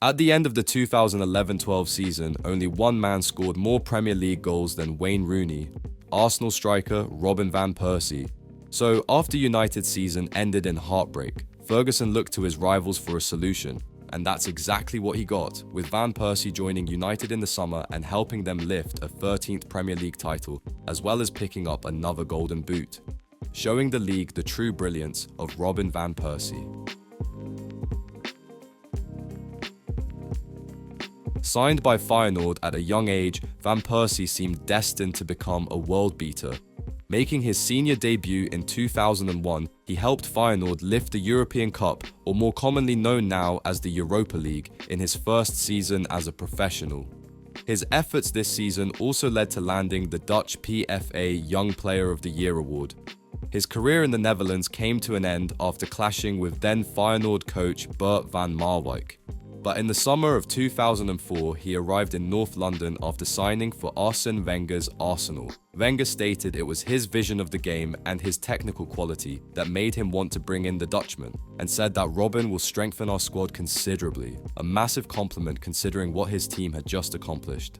At the end of the 2011-12 season, only one man scored more Premier League goals than Wayne Rooney, Arsenal striker Robin Van Persie. So after United's season ended in heartbreak, Ferguson looked to his rivals for a solution, and that's exactly what he got, with Van Persie joining United in the summer and helping them lift a 13th Premier League title, as well as picking up another Golden Boot, showing the league the true brilliance of Robin Van Persie. Signed by Feyenoord at a young age, Van Persie seemed destined to become a world beater. Making his senior debut in 2001, he helped Feyenoord lift the European Cup, or more commonly known now as the Europa League, in his first season as a professional. His efforts this season also led to landing the Dutch PFA Young Player of the Year award. His career in the Netherlands came to an end after clashing with then Feyenoord coach Bert van Marwijk. But in the summer of 2004, he arrived in North London after signing for Arsene Wenger's Arsenal. Wenger stated it was his vision of the game and his technical quality that made him want to bring in the Dutchman, and said that Robin will strengthen our squad considerably, a massive compliment considering what his team had just accomplished.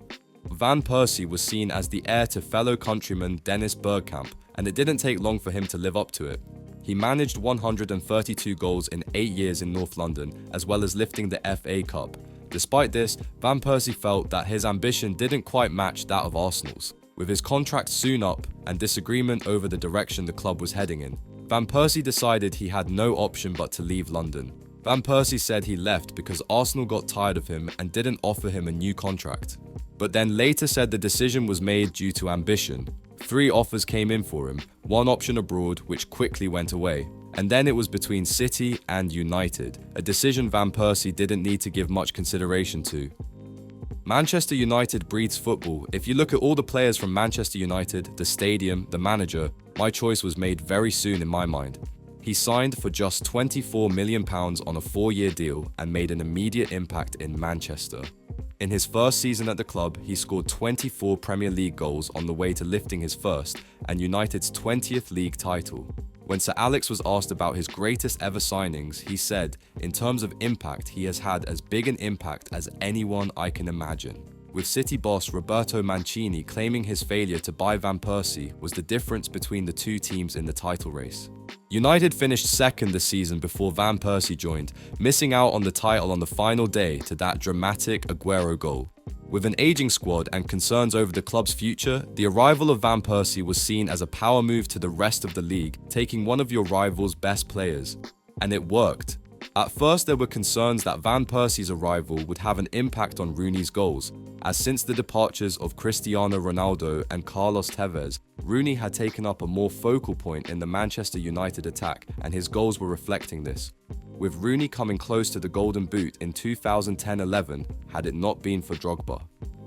Van Persie was seen as the heir to fellow countryman Dennis Bergkamp, and it didn't take long for him to live up to it. He managed 132 goals in 8 years in North London, as well as lifting the FA Cup. Despite this, Van Persie felt that his ambition didn't quite match that of Arsenal's. With his contract soon up and disagreement over the direction the club was heading in, Van Persie decided he had no option but to leave London. Van Persie said he left because Arsenal got tired of him and didn't offer him a new contract. But then later said the decision was made due to ambition. 3 offers came in for him, one option abroad which quickly went away. And then it was between City and United, a decision Van Persie didn't need to give much consideration to. Manchester United breeds football. If you look at all the players from Manchester United, the stadium, the manager, my choice was made very soon in my mind. He signed for just £24 million on a 4-year deal and made an immediate impact in Manchester. In his first season at the club, he scored 24 Premier League goals on the way to lifting his first and United's 20th league title. When Sir Alex was asked about his greatest ever signings, he said, in terms of impact, he has had as big an impact as anyone I can imagine. With City boss Roberto Mancini claiming his failure to buy Van Persie was the difference between the two teams in the title race. United finished second this season before Van Persie joined, missing out on the title on the final day to that dramatic Aguero goal. With an aging squad and concerns over the club's future, the arrival of Van Persie was seen as a power move to the rest of the league, taking one of your rival's best players. And it worked. At first there were concerns that Van Persie's arrival would have an impact on Rooney's goals, as since the departures of Cristiano Ronaldo and Carlos Tevez, Rooney had taken up a more focal point in the Manchester United attack, and his goals were reflecting this. With Rooney coming close to the Golden Boot in 2010-11 had it not been for Drogba.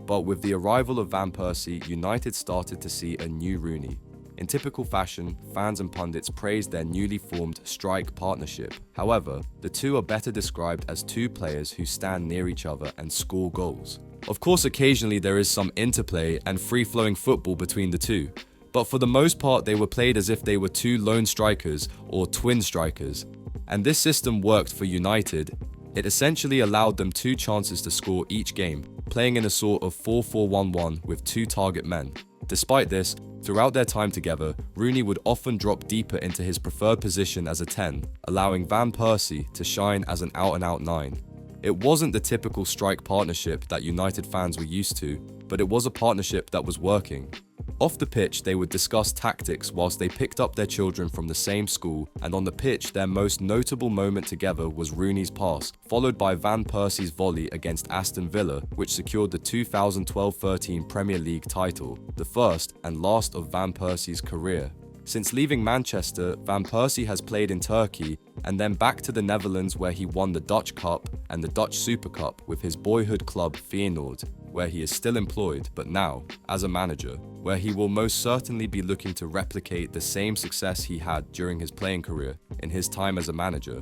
But with the arrival of Van Persie, United started to see a new Rooney. In typical fashion, fans and pundits praised their newly formed strike partnership. However, the two are better described as two players who stand near each other and score goals. Of course, occasionally there is some interplay and free-flowing football between the two, but for the most part they were played as if they were two lone strikers or twin strikers. And this system worked for United. It essentially allowed them 2 chances to score each game, playing in a sort of 4-4-1-1 with 2 target men. Despite this, throughout their time together, Rooney would often drop deeper into his preferred position as a 10, allowing Van Persie to shine as an out-and-out 9. It wasn't the typical strike partnership that United fans were used to, but it was a partnership that was working. Off the pitch, they would discuss tactics whilst they picked up their children from the same school, and on the pitch, their most notable moment together was Rooney's pass, followed by Van Persie's volley against Aston Villa, which secured the 2012-13 Premier League title, the first and last of Van Persie's career. Since leaving Manchester, Van Persie has played in Turkey and then back to the Netherlands where he won the Dutch Cup and the Dutch Super Cup with his boyhood club Feyenoord, where he is still employed, but now as a manager, where he will most certainly be looking to replicate the same success he had during his playing career in his time as a manager.